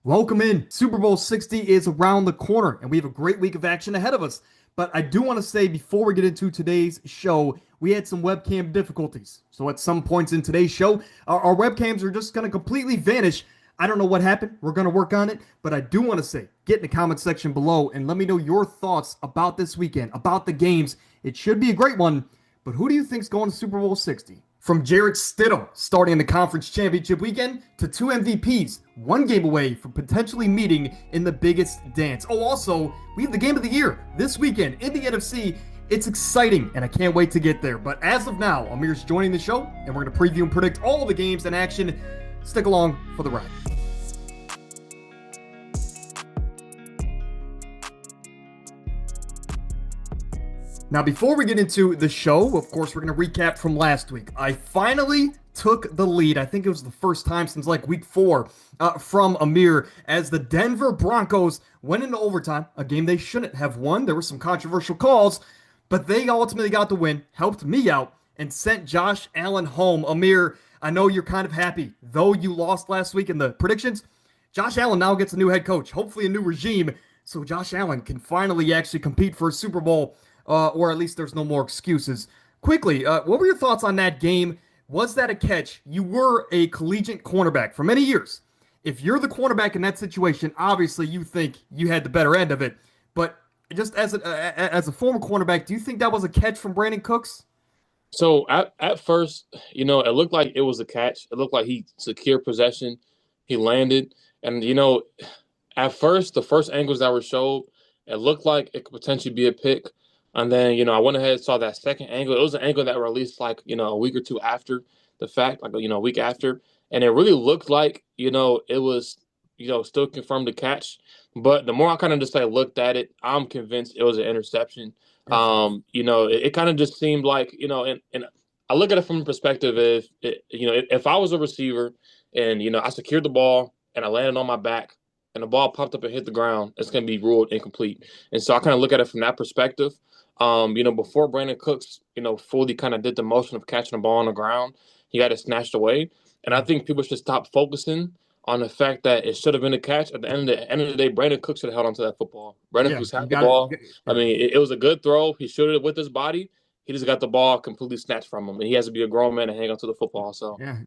Welcome in. Super Bowl 60 is around the corner, and we have a great week of action ahead of us. But I do want to say before we get into today's show, we had some webcam difficulties. So at some points in today's show, our webcams are just going to completely vanish. I don't know what happened. We're going to work on it. But I do want to say, get in the comment section below and let me know your thoughts about this weekend, about the games. It should be a great one. But who do you think's going to Super Bowl 60? From Jarrett Stidham starting in the conference championship weekend to two MVPs, one game away from potentially meeting in the biggest dance. Oh, also, we have the game of the year this weekend in the NFC. It's exciting, and I can't wait to get there. But as of now, Amir's joining the show, and we're going to preview and predict all the games in action. Stick along for the ride. Now, before we get into the show, of course, we're going to recap from last week. I finally took the lead. I think it was the first time since like week 4 from Amir as the Denver Broncos went into overtime, a game they shouldn't have won. There were some controversial calls, but they ultimately got the win, helped me out, and sent Josh Allen home. Amir, I know you're kind of happy, though you lost last week in the predictions. Josh Allen now gets a new head coach, hopefully a new regime, so Josh Allen can finally actually compete for a Super Bowl. Or at least there's no more excuses. Quickly, what were your thoughts on that game? Was that a catch? You were a collegiate cornerback for many years. If you're the cornerback in that situation, obviously you think you had the better end of it. But just as a former cornerback, do you think that was a catch from Brandon Cooks? So at first, it looked like it was a catch. It looked like he secured possession. He landed. And, at first, the first angles that were showed, it looked like it could potentially be a pick. And then, I went ahead and saw that second angle. It was an angle that released like, a week or two after the fact, like, a week after. And it really looked like, it was, still confirmed the catch. But the more I kind of just like looked at it, I'm convinced it was an interception. It kind of just seemed like, and I look at it from the perspective if I was a receiver and, I secured the ball and I landed on my back and the ball popped up and hit the ground, it's going to be ruled incomplete. And so I kind of look at it from that perspective. Before Brandon Cooks, fully kind of did the motion of catching the ball on the ground, he got it snatched away. And I think people should stop focusing on the fact that it should have been a catch. At the end of the day, Brandon Cooks should have held onto that football. Brandon Yeah, Cooks you had the got ball. it. I mean, it was a good throw. He shooted it with his body. He just got the ball completely snatched from him, and he has to be a grown man to hang onto the football. So, Yeah,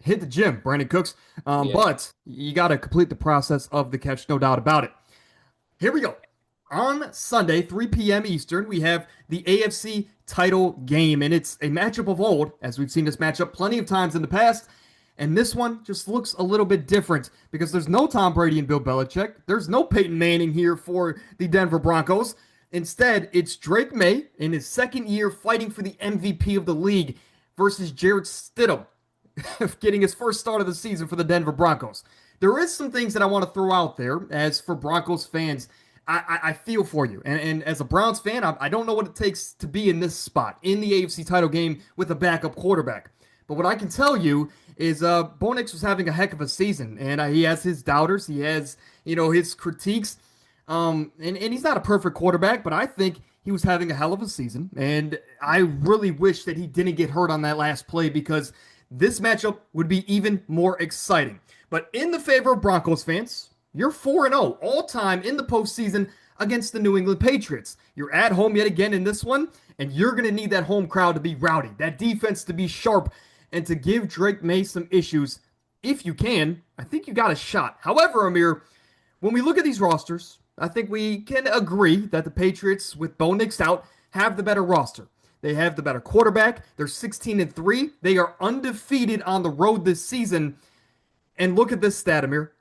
hit the gym, Brandon Cooks. yeah. But you got to complete the process of the catch, no doubt about it. Here we go. On Sunday, 3 p.m. Eastern, we have the AFC title game, and it's a matchup of old, as we've seen this matchup plenty of times in the past. And this one just looks a little bit different because there's no Tom Brady and Bill Belichick. There's no Peyton Manning here for the Denver Broncos. Instead, it's Drake May in his second year fighting for the MVP of the league versus Jarrett Stidham getting his first start of the season for the Denver Broncos. There is some things that I want to throw out there as for Broncos fans. I feel for you. And as a Browns fan, I don't know what it takes to be in this spot in the AFC title game with a backup quarterback. But what I can tell you is Bo Nix was having a heck of a season, and he has his doubters. He has, his critiques. And he's not a perfect quarterback, but I think he was having a hell of a season. And I really wish that he didn't get hurt on that last play because this matchup would be even more exciting. But in the favor of Broncos fans, you're 4-0 all time in the postseason against the New England Patriots. You're at home yet again in this one, and you're going to need that home crowd to be rowdy, that defense to be sharp, and to give Drake May some issues. If you can, I think you got a shot. However, Amir, when we look at these rosters, I think we can agree that the Patriots, with Bo Nix out, have the better roster. They have the better quarterback. They're 16-3. They are undefeated on the road this season. And look at this stat, Amir.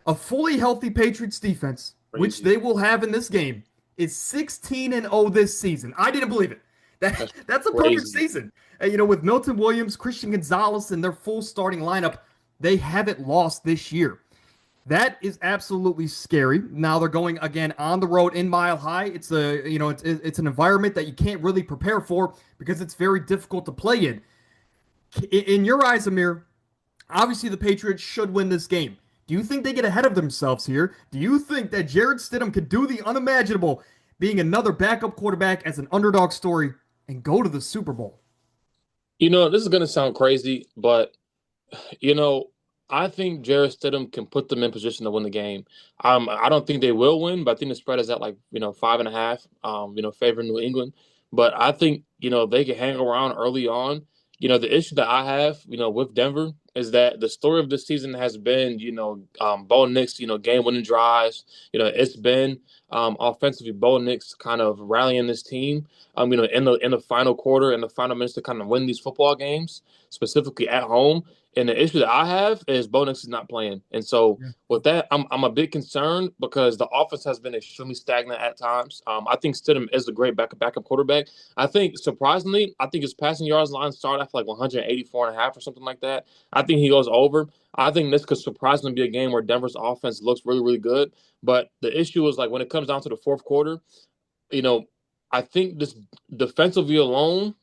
A fully healthy Patriots defense, which Crazy. they will have in this game, is 16-0 this season. I didn't believe it. That's a perfect Crazy. season. With Milton Williams, Christian Gonzalez, and their full starting lineup, they haven't lost this year. That is absolutely scary. Now they're going again on the road in Mile High. It's it's an environment that you can't really prepare for because it's very difficult to play in. In your eyes, Amir, obviously the Patriots should win this game. Do you think they get ahead of themselves here? Do you think that Jarrett Stidham could do the unimaginable, being another backup quarterback as an underdog story, and go to the Super Bowl? This is going to sound crazy, but, you know, I think Jarrett Stidham can put them in position to win the game. I don't think they will win, but I think the spread is at like 5.5. Favoring New England. But I think they can hang around early on. The issue that I have with Denver is that the story of this season has been Bo Nix game winning drives. It's been offensively Bo Nix kind of rallying this team. In the final quarter, in the final minutes to kind of win these football games, specifically at home. And the issue that I have is Bo Nix is not playing. And so with that, I'm a bit concerned because the offense has been extremely stagnant at times. I think Stidham is a great backup quarterback. I think, surprisingly, his passing yards line started at like 184 and a half or something like that. I think he goes over. I think this could surprisingly be a game where Denver's offense looks really, really good. But the issue is like when it comes down to the fourth quarter, I think this defensively alone,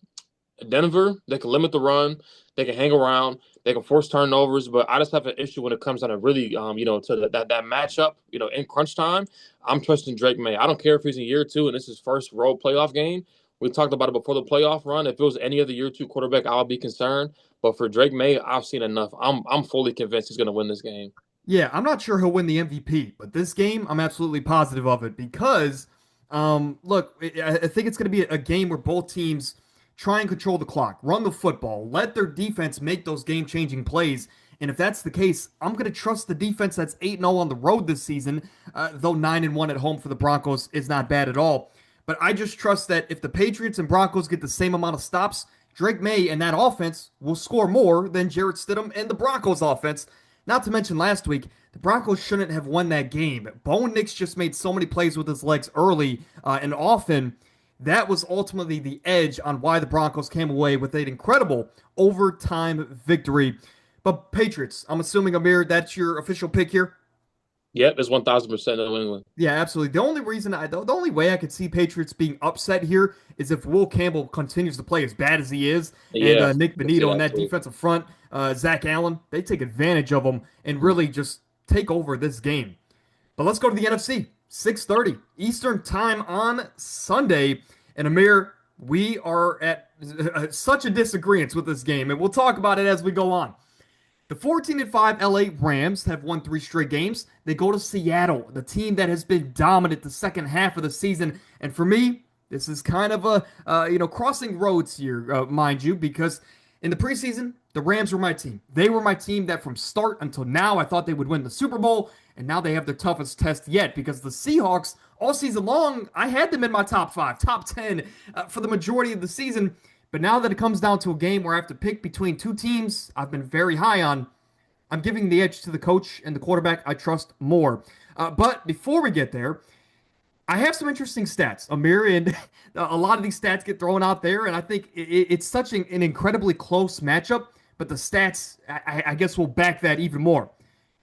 Denver, they can limit the run, they can hang around, they can force turnovers, but I just have an issue when it comes down to really, to that matchup, in crunch time. I'm trusting Drake May. I don't care if he's in year two and this is his first road playoff game. We talked about it before the playoff run. If it was any other year two quarterback, I'll be concerned. But for Drake May, I've seen enough. I'm fully convinced he's going to win this game. Yeah, I'm not sure he'll win the MVP, but this game, I'm absolutely positive of it because, look, I think it's going to be a game where both teams try and control the clock, run the football, let their defense make those game-changing plays. And if that's the case, I'm going to trust the defense that's 8-0 on the road this season, though 9-1 at home for the Broncos is not bad at all. But I just trust that if the Patriots and Broncos get the same amount of stops, Drake May and that offense will score more than Jarrett Stidham and the Broncos offense. Not to mention last week, the Broncos shouldn't have won that game. Bo Nix just made so many plays with his legs early and often. That was ultimately the edge on why the Broncos came away with an incredible overtime victory. But Patriots, I'm assuming, Amir, that's your official pick here? Yep, it's 1,000% New England. Yeah, absolutely. The only way I could see Patriots being upset here is if Will Campbell continues to play as bad as he is, and Yeah, Nick I see Benito and that that too. defensive front, Zach Allen, they take advantage of them and really just take over this game. But let's go to the NFC. 6:30 Eastern time on Sunday. And Amir, we are at such a disagreement with this game, and we'll talk about it as we go on. The 14-5 LA Rams have won 3 straight games. They go to Seattle, the team that has been dominant the second half of the season. And for me, this is kind of a crossing roads here, mind you, because in the preseason, the Rams were my team. They were my team that from start until now I thought they would win the Super Bowl, and now they have their toughest test yet because the Seahawks all season long I had them in my top 5, top 10 for the majority of the season. But now that it comes down to a game where I have to pick between two teams I've been very high on, I'm giving the edge to the coach and the quarterback I trust more. But before we get there, I have some interesting stats, Amir, and a lot of these stats get thrown out there, and I think it's such an incredibly close matchup, but the stats, I guess, will back that even more.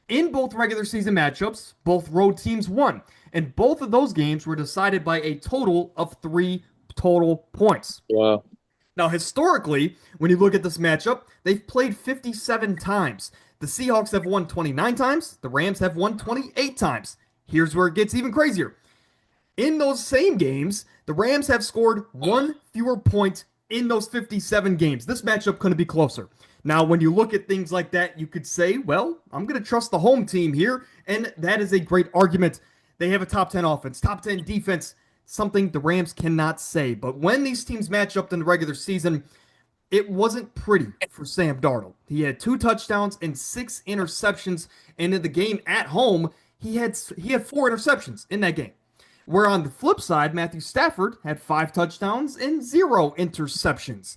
In both regular season matchups, both road teams won, and both of those games were decided by a total of 3 total points. Wow. Now, historically, when you look at this matchup, they've played 57 times. The Seahawks have won 29 times, the Rams have won 28 times. Here's where it gets even crazier. In those same games, the Rams have scored one fewer point in those 57 games. This matchup couldn't be closer. Now, when you look at things like that, you could say, well, I'm going to trust the home team here, and that is a great argument. They have a top 10 offense, top 10 defense, something the Rams cannot say. But when these teams match up in the regular season, it wasn't pretty for Sam Darnold. He had 2 touchdowns and 6 interceptions, and in the game at home, he had 4 interceptions in that game. Where on the flip side, Matthew Stafford had 5 touchdowns and 0 interceptions.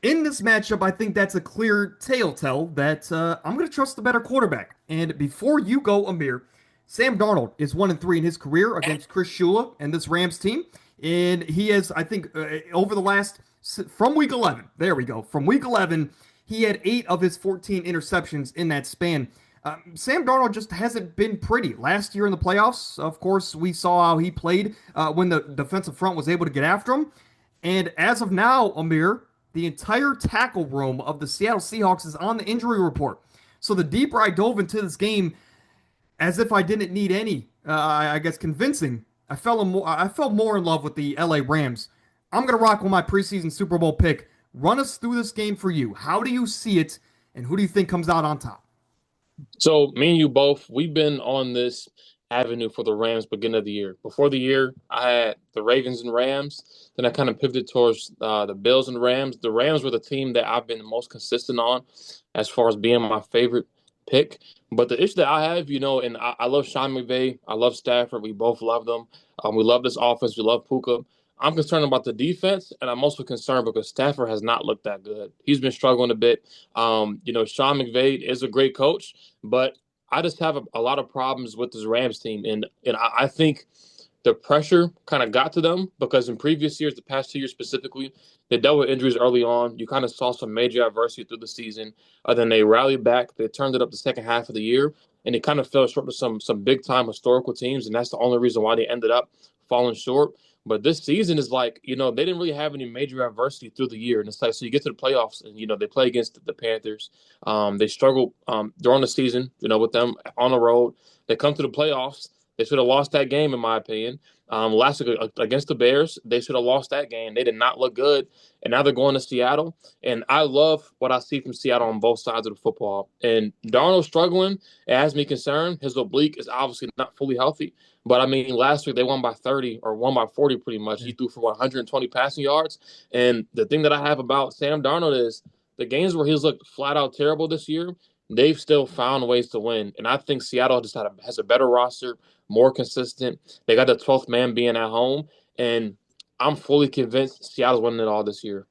In this matchup, I think that's a clear telltale that I'm going to trust the better quarterback. And before you go, Amir, Sam Darnold is 1-3 in his career against Chris Shula and this Rams team. And he has, I think, over the last, from week 11, there we go, from week 11, he had 8 of his 14 interceptions in that span. Sam Darnold just hasn't been pretty. Last year in the playoffs, of course, we saw how he played when the defensive front was able to get after him. And as of now, Amir, the entire tackle room of the Seattle Seahawks is on the injury report. So the deeper I dove into this game, as if I didn't need any, I guess, convincing, I fell more in love with the LA Rams. I'm going to rock with my preseason Super Bowl pick. Run us through this game for you. How do you see it, and who do you think comes out on top? So me and you both, we've been on this avenue for the Rams beginning of the year. Before the year, I had the Ravens and Rams. Then I kind of pivoted towards the Bills and Rams. The Rams were the team that I've been the most consistent on as far as being my favorite pick. But the issue that I have, and I love Sean McVay. I love Stafford. We both love them. We love this offense. We love Puka. I'm concerned about the defense, and I'm also concerned because Stafford has not looked that good. He's been struggling a bit. Sean McVay is a great coach, but I just have a lot of problems with this Rams team, and I think the pressure kind of got to them because in previous years, the past 2 years specifically, they dealt with injuries early on. You kind of saw some major adversity through the season. Then they rallied back. They turned it up the second half of the year, and it kind of fell short of some big time historical teams, and that's the only reason why they ended up falling short. But this season is like, they didn't really have any major adversity through the year. And it's like, so you get to the playoffs and, they play against the Panthers. They struggle during the season, with them on the road. They come to the playoffs. They should have lost that game, in my opinion. Last week against the Bears, they should have lost that game. They did not look good. And now they're going to Seattle. And I love what I see from Seattle on both sides of the football. And Darnold struggling, it has me concerned. His oblique is obviously not fully healthy. But I mean, last week they won by 30 or won by 40 pretty much. He threw for 120 passing yards. And the thing that I have about Sam Darnold is the games where he's looked flat out terrible this year, they've still found ways to win. And I think Seattle just has a better roster, more consistent. They got the 12th man being at home. And I'm fully convinced Seattle's winning it all this year.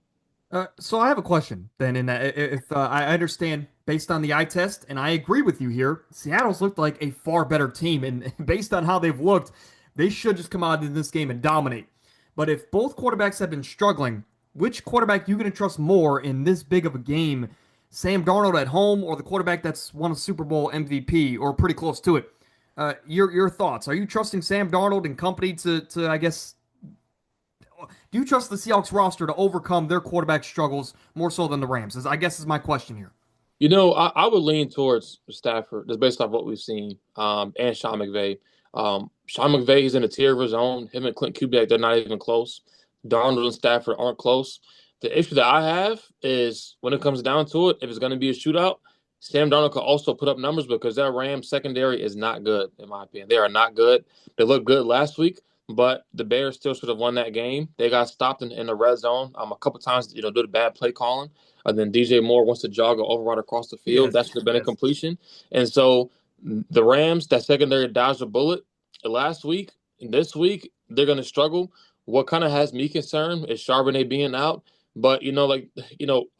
So I have a question then. In that, if I understand based on the eye test, and I agree with you here, Seattle's looked like a far better team, and based on how they've looked, they should just come out in this game and dominate. But if both quarterbacks have been struggling, which quarterback you going to trust more in this big of a game? Sam Darnold at home, or the quarterback that's won a Super Bowl MVP or pretty close to it? Your thoughts? Are you trusting Sam Darnold and company to I guess do you trust the Seahawks roster to overcome their quarterback struggles more so than the Rams? I guess is my question here. I would lean towards Stafford just based off what we've seen, and Sean McVay. Sean McVay is in a tier of his own. Him and Clint Kubiak, they're not even close. Darnold and Stafford aren't close. The issue that I have is when it comes down to it, if it's going to be a shootout, Sam Darnold could also put up numbers because that Rams secondary is not good, in my opinion. They are not good. They looked good last week, but the Bears still should have won that game. They got stopped in the red zone a couple times, due to bad play calling. And then DJ Moore wants to jog an override across the field. Yes, That should have been a yes. completion. And so the Rams, that secondary dodged a bullet last week. And this week, they're going to struggle. What kind of has me concerned is Charbonnet being out. But,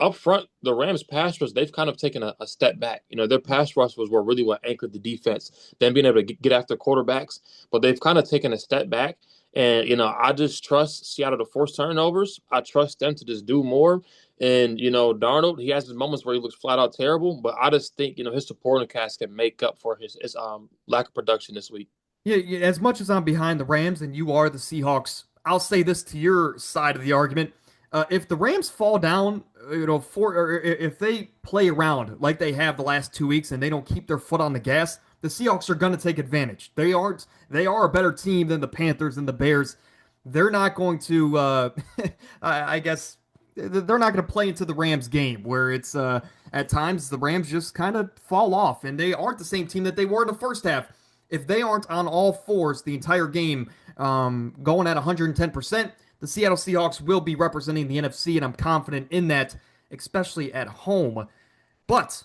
up front, the Rams pass rush, they've kind of taken a step back. Their pass rush was really what anchored the defense, them being able to get after quarterbacks. But they've kind of taken a step back. And, I just trust Seattle to force turnovers. I trust them to just do more. And, Darnold, he has his moments where he looks flat out terrible. But I just think, his supporting cast can make up for his lack of production this week. Yeah, yeah, as much as I'm behind the Rams and you are the Seahawks, I'll say this to your side of the argument. If the Rams fall down, or if they play around like they have the last 2 weeks and they don't keep their foot on the gas, the Seahawks are going to take advantage. They are a better team than the Panthers and the Bears. They're not going to, I guess, they're not going to play into the Rams game where it's, at times the Rams just kind of fall off and they aren't the same team that they were in the first half. If they aren't on all fours the entire game, going at 110%, the Seattle Seahawks will be representing the NFC, and I'm confident in that, especially at home. But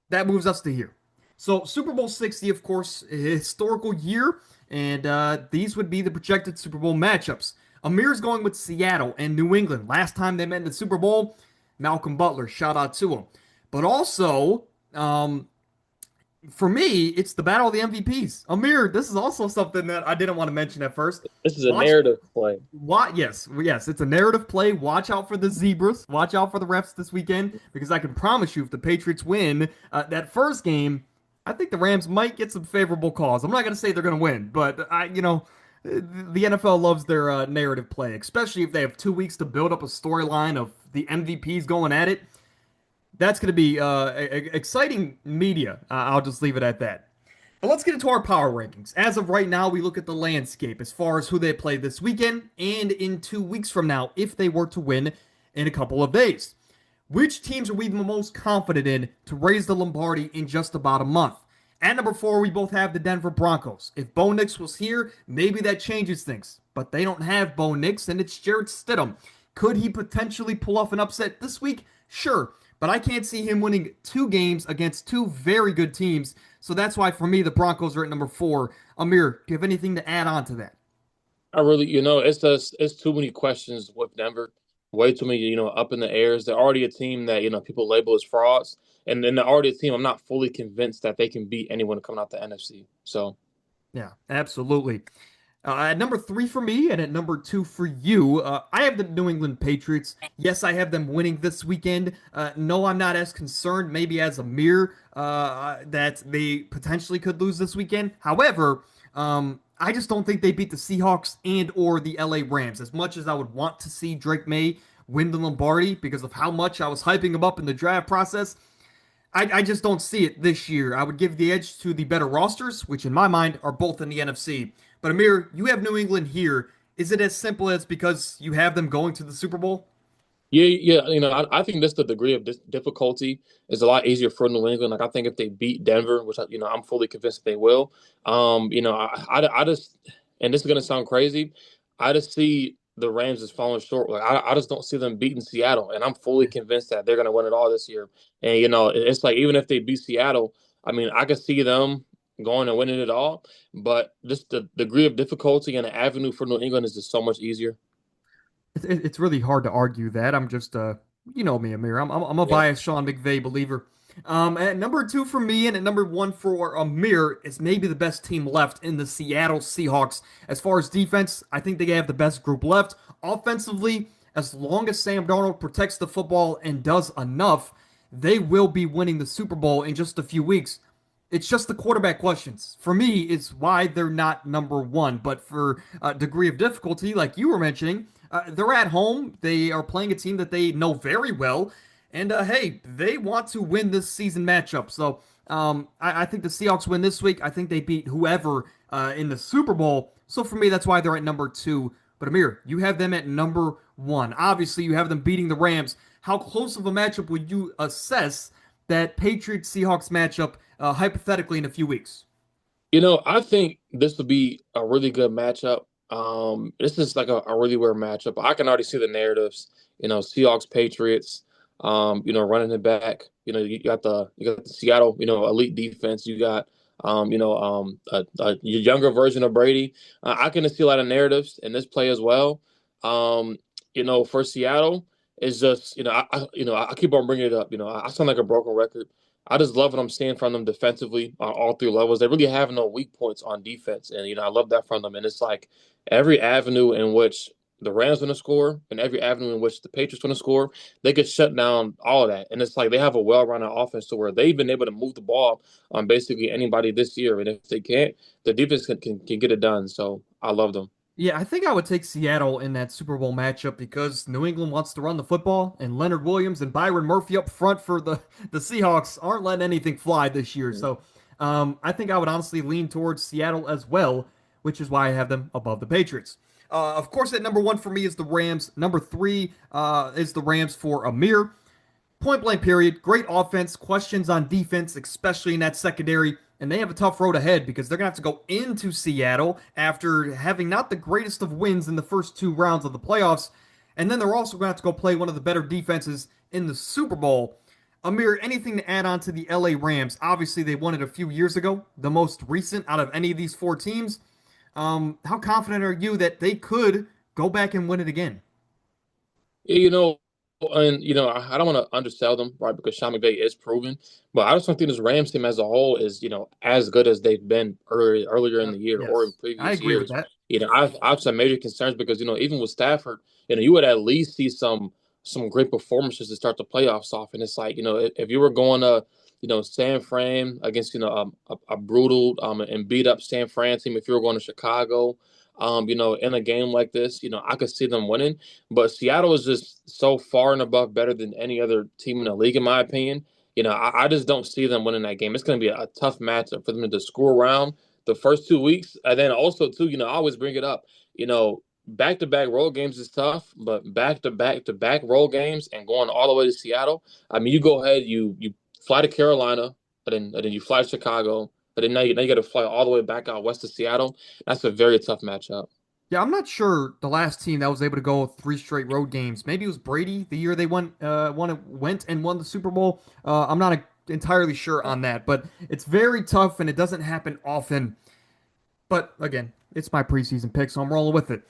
that moves us to here. So Super Bowl 60, of course, a historical year, and these would be the projected Super Bowl matchups. Amir's going with Seattle and New England. Last time they met in the Super Bowl, Malcolm Butler, shout out to him. But also, for me, it's the battle of the MVPs. Amir, this is also something that I didn't want to mention at first. This is a Watch, narrative play. yes, it's a narrative play. Watch out for the Zebras. Watch out for the refs this weekend because I can promise you, if the Patriots win that first game, I think the Rams might get some favorable calls. I'm not going to say they're going to win, but the NFL loves their narrative play, especially if they have 2 weeks to build up a storyline of the MVPs going at it. That's going to be exciting media. I'll just leave it at that. But let's get into our power rankings. As of right now, we look at the landscape as far as who they play this weekend and in 2 weeks from now if they were to win in a couple of days. Which teams are we the most confident in to raise the Lombardi in just about a month? At number 4, we both have the Denver Broncos. If Bo Nix was here, maybe that changes things. But they don't have Bo Nix, and it's Jarrett Stidham. Could he potentially pull off an upset this week? Sure. But I can't see him winning 2 games against 2 very good teams. So that's why, for me, the Broncos are at number 4. Amir, do you have anything to add on to that? I really, it's too many questions with Denver. Way too many, up in the airs. They're already a team that, people label as frauds. And then they're already a team I'm not fully convinced that they can beat anyone coming out the NFC. So, Yeah, absolutely. At number 3 for me, and at number 2 for you, I have the New England Patriots. Yes, I have them winning this weekend. No, I'm not as concerned, maybe as a mere, that they potentially could lose this weekend. However, I just don't think they beat the Seahawks and or the LA Rams. As much as I would want to see Drake May win the Lombardi because of how much I was hyping him up in the draft process, I just don't see it this year. I would give the edge to the better rosters, which in my mind are both in the NFC. But Amir, you have New England here. Is it as simple as because you have them going to the Super Bowl? yeah, yeah. I think this the degree of difficulty is a lot easier for New England. Like, I think if they beat Denver, which, I'm fully convinced they will, I just, and this is going to sound crazy, I just see the Rams as falling short. Like, I just don't see them beating Seattle, and I'm fully convinced that they're going to win it all this year. And it's like, even if they beat Seattle, I mean, I could see them going and winning it all, but just the degree of difficulty and the avenue for New England is just so much easier. It's really hard to argue that. I'm just, you know me, Amir. I'm a Yeah. biased Sean McVay believer. At number 2 for me, and at number 1 for Amir is maybe the best team left in the Seattle Seahawks. As far as defense, I think they have the best group left. Offensively, as long as Sam Darnold protects the football and does enough, they will be winning the Super Bowl in just a few weeks. It's just the quarterback questions. For me, is why they're not number 1. But for degree of difficulty, like you were mentioning, they're at home. They are playing a team that they know very well. And hey, they want to win this season matchup. So I think the Seahawks win this week. I think they beat whoever in the Super Bowl. So for me, that's why they're at number 2. But Amir, you have them at number 1. Obviously, you have them beating the Rams. How close of a matchup would you assess that Patriots Seahawks matchup hypothetically in a few weeks? I think this would be a really good matchup. This is like a really weird matchup. I can already see the narratives. Seahawks, Patriots. Running it back. You got the Seattle. Elite defense. You got a younger version of Brady. I can see a lot of narratives in this play as well. For Seattle, it's just I keep on bringing it up. I sound like a broken record. I just love what I'm seeing from them defensively on all 3 levels. They really have no weak points on defense, and I love that from them. And it's like every avenue in which the Rams going to score and every avenue in which the Patriots going to score, they could shut down all of that. And it's like they have a well-rounded offense to where they've been able to move the ball on basically anybody this year. And if they can't, the defense can get it done. So I love them. Yeah, I think I would take Seattle in that Super Bowl matchup because New England wants to run the football, and Leonard Williams and Byron Murphy up front for the Seahawks aren't letting anything fly this year. So I think I would honestly lean towards Seattle as well, which is why I have them above the Patriots. Of course, at number 1 for me is the Rams. Number 3 is the Rams for Amir. Point blank period. Great offense. Questions on defense, especially in that secondary. And they have a tough road ahead because they're going to have to go into Seattle after having not the greatest of wins in the first 2 rounds of the playoffs. And then they're also going to have to go play one of the better defenses in the Super Bowl. Amir, anything to add on to the LA Rams? Obviously, they won it a few years ago, the most recent out of any of these 4 teams. How confident are you that they could go back and win it again? Yeah, and I don't want to undersell them, right? Because Sean McVay is proven, but I just don't think this Rams team as a whole is, as good as they've been earlier in the year or in Yes, I previous agree with years. that. I've some major concerns because even with Stafford, you would at least see some great performances to start the playoffs off. And it's like if you were going to San Fran against a brutal and beat up San Fran team, if you were going to Chicago. In a game like this, I could see them winning. But Seattle is just so far and above better than any other team in the league, in my opinion. I just don't see them winning that game. It's going to be a tough matchup for them to score around the first 2 weeks. And then also, too, I always bring it up. back-to-back road games is tough, but back-to-back road games and going all the way to Seattle. I mean, you go ahead, you fly to Carolina, but then you fly to Chicago, but then now you got to fly all the way back out west to Seattle. That's a very tough matchup. Yeah, I'm not sure the last team that was able to go three straight road games. Maybe it was Brady the year they went and won the Super Bowl. I'm not entirely sure on that, but it's very tough and it doesn't happen often. But again, it's my preseason pick, so I'm rolling with it.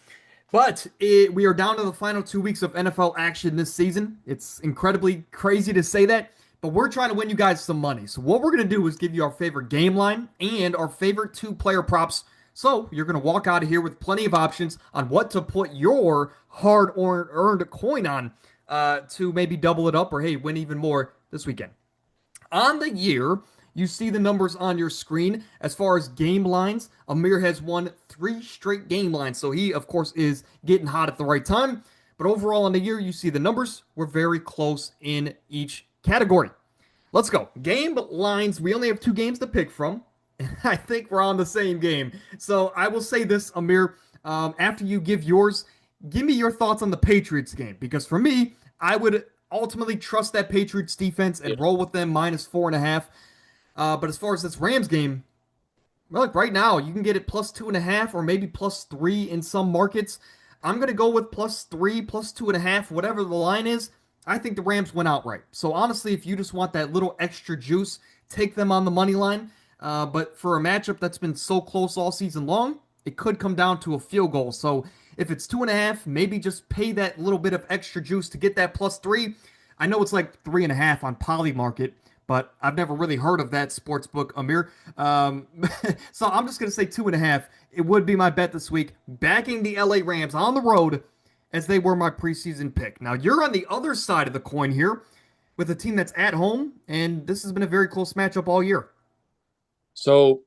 We are down to the final 2 weeks of NFL action this season. It's incredibly crazy to say that, but we're trying to win you guys some money. So what we're going to do is give you our favorite game line and our favorite two-player props. So you're going to walk out of here with plenty of options on what to put your hard-earned coin on to maybe double it up or, hey, win even more this weekend. On the year, you see the numbers on your screen. As far as game lines, Amir has won 3 straight game lines. So he, of course, is getting hot at the right time. But overall, on the year, you see the numbers. We're very close in each category. Let's go. Game lines. We only have 2 games to pick from. And I think we're on the same game. So I will say this, Amir. After you give yours, give me your thoughts on the Patriots game. Because for me, I would ultimately trust that Patriots defense and roll with them -4.5. But as far as this Rams game, well, look, right now you can get it +2.5 or maybe +3 in some markets. I'm gonna go with +3, +2.5, whatever the line is. I think the Rams went outright. So honestly, if you just want that little extra juice, take them on the money line. But for a matchup that's been so close all season long, it could come down to a field goal. So if it's 2.5, maybe just pay that little bit of extra juice to get that +3. I know it's like 3.5 on Polymarket, but I've never really heard of that sports book, Amir. So I'm just going to say 2.5. It would be my bet this week, backing the LA Rams on the road as they were my preseason pick. Now, you're on the other side of the coin here with a team that's at home, and this has been a very close matchup all year. So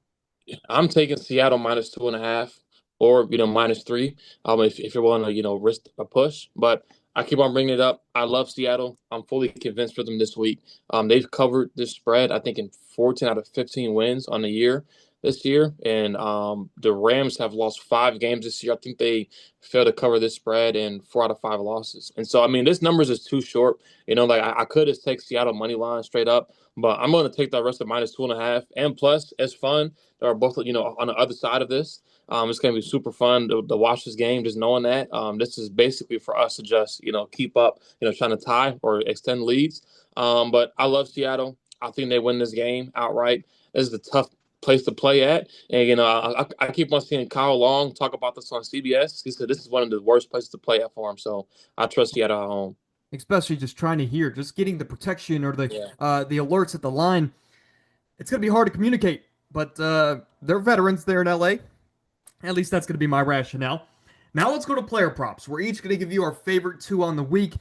I'm taking Seattle -2.5 or -3. If you're willing to risk a push, but I keep on bringing it up. I love Seattle. I'm fully convinced for them this week. They've covered this spread, I think, in 14 out of 15 wins on the year this year, and the Rams have lost 5 games this year. I think they failed to cover this spread in 4 out of 5 losses. And so, I mean, this numbers is too short. Like I could just take Seattle money line straight up, but I'm going to take that rest of -2.5. And plus, it's fun. They are both, on the other side of this. It's going to be super fun to watch this game, just knowing that. This is basically for us to just, keep up, trying to tie or extend leads. But I love Seattle. I think they win this game outright. This is a tough place to play at. And, I keep on seeing Kyle Long talk about this on CBS. He said this is one of the worst places to play at for him. So I trust Seattle at home. Especially just trying to hear, just getting the protection or Yeah. the alerts at the line. It's going to be hard to communicate, but they're veterans there in LA. At least that's going to be my rationale. Now let's go to player props. We're each going to give you our favorite 2 on the week.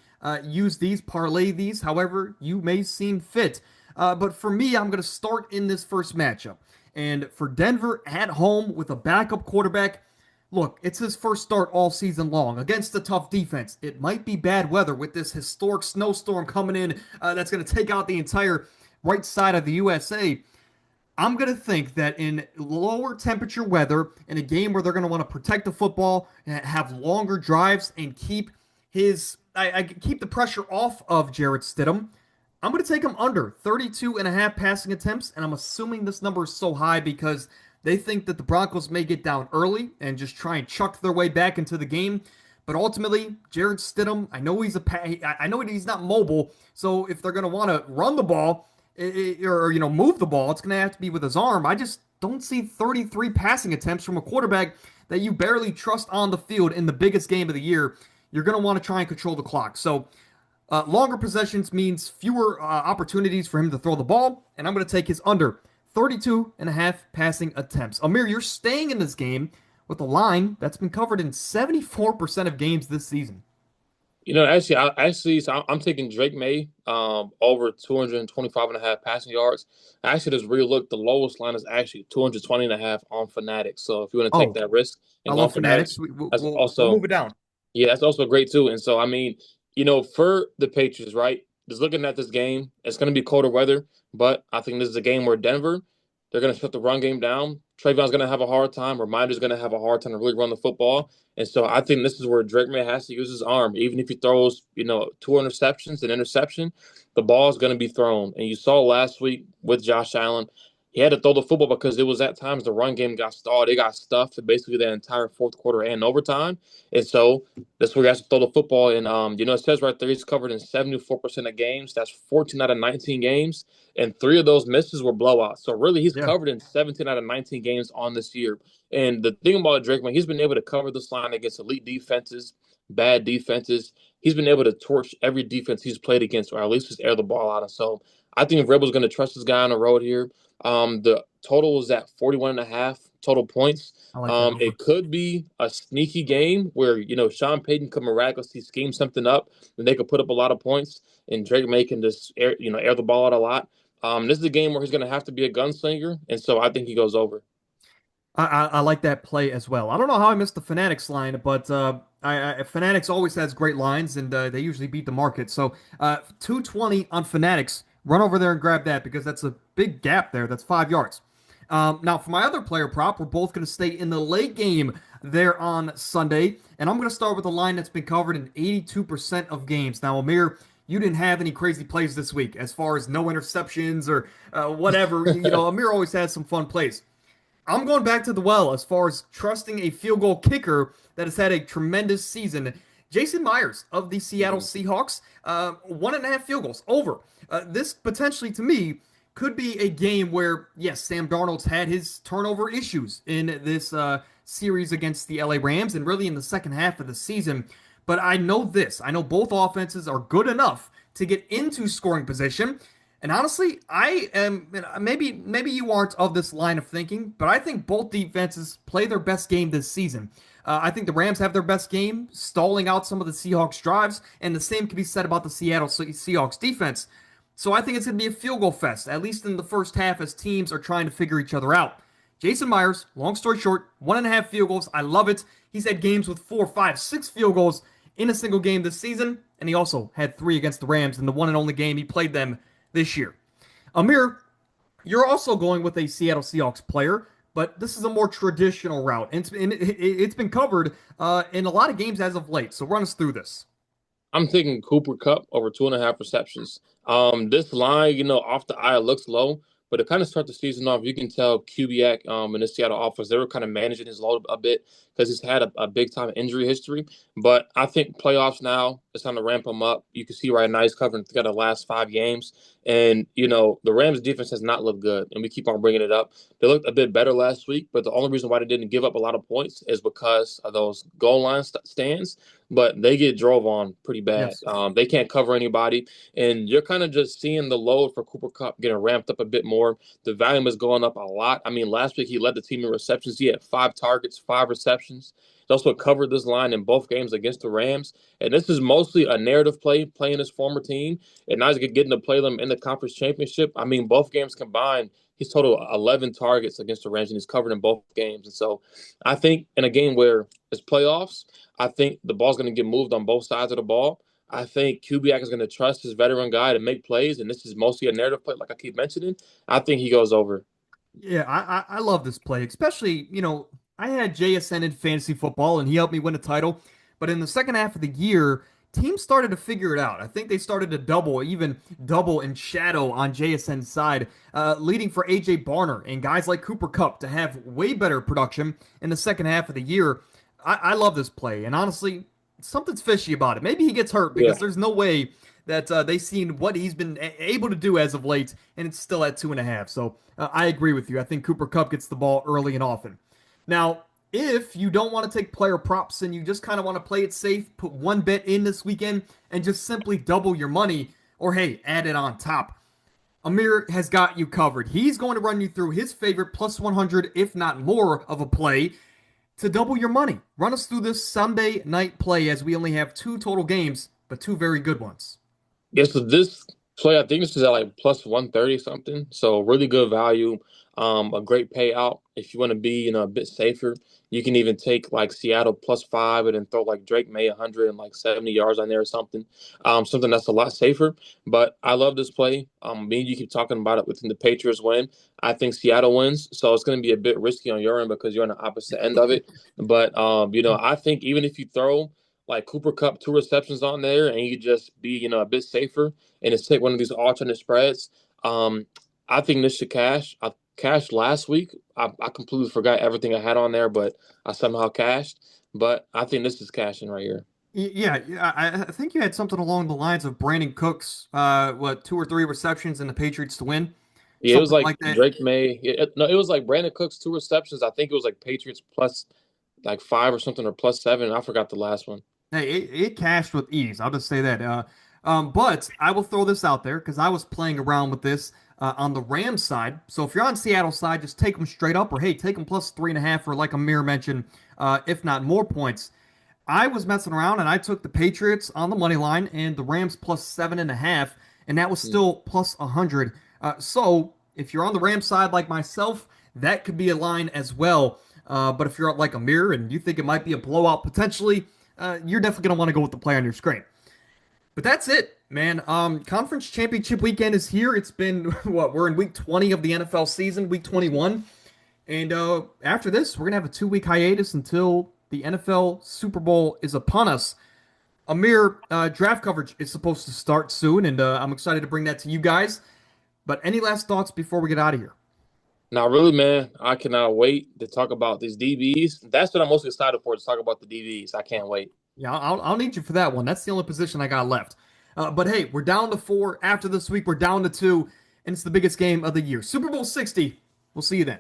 Use these, parlay these, however you may seem fit. But for me, I'm going to start in this first matchup. And for Denver at home with a backup quarterback, look, it's his first start all season long against a tough defense. It might be bad weather with this historic snowstorm coming in that's going to take out the entire right side of the USA. I'm going to think that in lower temperature weather, in a game where they're going to want to protect the football, have longer drives, and keep I keep the pressure off of Jarrett Stidham, I'm going to take him under 32.5 passing attempts, and I'm assuming this number is so high because they think that the Broncos may get down early and just try and chuck their way back into the game. But ultimately, Jarrett Stidham, I know I know he's not mobile, so if they're going to want to run the ball, or move the ball, it's going to have to be with his arm. I just don't see 33 passing attempts from a quarterback that you barely trust on the field in the biggest game of the year. You're going to want to try and control the clock. So longer possessions means fewer opportunities for him to throw the ball, and I'm going to take his under 32.5 passing attempts. Amir, you're staying in this game with a line that's been covered in 74% of games this season. So I'm taking Drake May over 225.5 passing yards. I actually just really looked. The lowest line is actually 220.5 on Fanatics. So if you want to take Oh, that risk I and go on love Fanatics. Fanatics, We, we'll, that's we'll we'll also move it down. yeah, that's also great too. And so I mean, for the Patriots, right? Just looking at this game, it's going to be colder weather, but I think this is a game where Denver they're going to shut the run game down. Trayvon's going to have a hard time. Reminder's going to have a hard time to really run the football. And so I think this is where Drake May has to use his arm. Even if he throws, two interceptions, an interception, the ball is going to be thrown. And you saw last week with Josh Allen, he had to throw the football because it was at times the run game got stalled. It got stuffed basically the entire fourth quarter and overtime. And so that's where he has to throw the football. And, it says right there he's covered in 74% of games. That's 14 out of 19 games. And 3 of those misses were blowouts. So really he's covered in 17 out of 19 games on this year. And the thing about Drake, man, he's been able to cover this line against elite defenses, bad defenses. He's been able to torch every defense he's played against, or at least just air the ball out. And so I think if Rebel's going to trust this guy on the road here, the total is at 41.5 total points. I like that. It could be a sneaky game where, Sean Payton could miraculously scheme something up and they could put up a lot of points, and Drake May can just air the ball out a lot. This is a game where he's going to have to be a gunslinger, and so I think he goes over. I like that play as well. I don't know how I missed the Fanatics line, but Fanatics always has great lines, and they usually beat the market. So 220 on Fanatics. Run over there and grab that because that's a big gap there. That's 5 yards. Now, for my other player prop, we're both going to stay in the late game there on Sunday, and I'm going to start with a line that's been covered in 82% of games. Now, Amir, you didn't have any crazy plays this week as far as no interceptions or whatever. Amir always has some fun plays. I'm going back to the well as far as trusting a field goal kicker that has had a tremendous season. Jason Myers of the Seattle Seahawks, 1.5 field goals over. This potentially, to me, could be a game where, yes, Sam Darnold's had his turnover issues in this series against the LA Rams and really in the second half of the season. But I know this. I know both offenses are good enough to get into scoring position. And honestly, I am maybe you aren't of this line of thinking, but I think both defenses play their best game this season. I think the Rams have their best game, stalling out some of the Seahawks drives, and the same can be said about the Seattle Seahawks defense. So I think it's going to be a field goal fest, at least in the first half as teams are trying to figure each other out. Jason Myers, long story short, 1.5 field goals. I love it. He's had games with 4, 5, 6 field goals in a single game this season, and he also had 3 against the Rams in the one and only game he played them this year. Amir, you're also going with a Seattle Seahawks player, but this is a more traditional route. And it's been covered in a lot of games as of late. So run us through this. I'm thinking Cooper Kupp over 2.5 receptions. This line, off the eye looks low, but to kind of start the season off, you can tell Kubiak in the Seattle offense, they were kind of managing his load a bit because he's had a big time injury history. But I think playoffs now, it's time to ramp him up. You can see right now he's covering the last 5 games. And, the Rams defense has not looked good, and we keep on bringing it up. They looked a bit better last week, but the only reason why they didn't give up a lot of points is because of those goal line stands. But they get drove on pretty bad. Yes. They can't cover anybody. And you're kind of just seeing the load for Cooper Kupp getting ramped up a bit more. The volume is going up a lot. I mean, last week he led the team in receptions. He had 5 targets, 5 receptions. He also covered this line in both games against the Rams. And this is mostly a narrative play, playing his former team. And now he's getting to play them in the conference championship. I mean, both games combined, he's total 11 targets against the Rams, and he's covered in both games. And so I think in a game where it's playoffs, I think the ball's going to get moved on both sides of the ball. I think Kubiak is going to trust his veteran guy to make plays, and this is mostly a narrative play, like I keep mentioning. I think he goes over. Yeah, I love this play, especially, I had JSN in fantasy football, and he helped me win a title. But in the second half of the year, teams started to figure it out. I think they started to even double and shadow on JSN's side, leading for AJ Barner and guys like Cooper Kupp to have way better production in the second half of the year. I love this play, and honestly, something's fishy about it. Maybe he gets hurt because there's no way that they've seen what he's been able to do as of late, and it's still at 2.5. So I agree with you. I think Cooper Kupp gets the ball early and often. Now, if you don't want to take player props and you just kind of want to play it safe, put one bet in this weekend and just simply double your money, or hey, add it on top. Amir has got you covered. He's going to run you through his favorite plus 100, if not more, of a play to double your money. Run us through this Sunday night play as we only have 2 total games, but 2 very good ones. Yeah, so this play, I think this is at like plus 130 something. So really good value. a great payout. If you want to be, a bit safer, you can even take like Seattle +5 and then throw like Drake May 170 yards on there or something. Something that's a lot safer. But I love this play. Me and you keep talking about it within the Patriots win. I think Seattle wins, so it's going to be a bit risky on your end because you're on the opposite end of it. But I think even if you throw like Cooper Cup 2 receptions on there and you just be, a bit safer and just take one of these alternate spreads. I think this should cash. I cashed last week. I completely forgot everything I had on there, but I somehow cashed. But I think this is cashing right here. Yeah. I think you had something along the lines of Brandon Cooks, 2 or 3 receptions and the Patriots to win, Yeah, it was something like like that. Drake May. No, it was like Brandon Cooks 2 receptions. I think it was like Patriots plus like 5 or something or +7. I forgot the last one. Hey, it cashed with ease. I'll just say that. But I will throw this out there because I was playing around with this on the Rams side. So if you're on Seattle side, just take them straight up, or hey, take them +3.5, or like Amir mentioned, if not more points. I was messing around and I took the Patriots on the money line and the Rams +7.5, and that was Mm. still +100. So if you're on the Rams side like myself, that could be a line as well. But if you're like a mirror and you think it might be a blowout potentially, you're definitely gonna want to go with the play on your screen. But that's it, man. Conference championship weekend is here. It's been what, we're in week 20 of the NFL season, week 21. And after this, we're gonna have a 2 week hiatus until the NFL Super Bowl is upon us. Amir, draft coverage is supposed to start soon, and I'm excited to bring that to you guys. But any last thoughts before we get out of here? Now, really, man, I cannot wait to talk about these DBs. That's what I'm most excited for, to talk about the DBs. I can't wait. Yeah, I'll need you for that one. That's the only position I got left. But hey, we're down to 4. After this week, we're down to 2, and it's the biggest game of the year. Super Bowl 60. We'll see you then.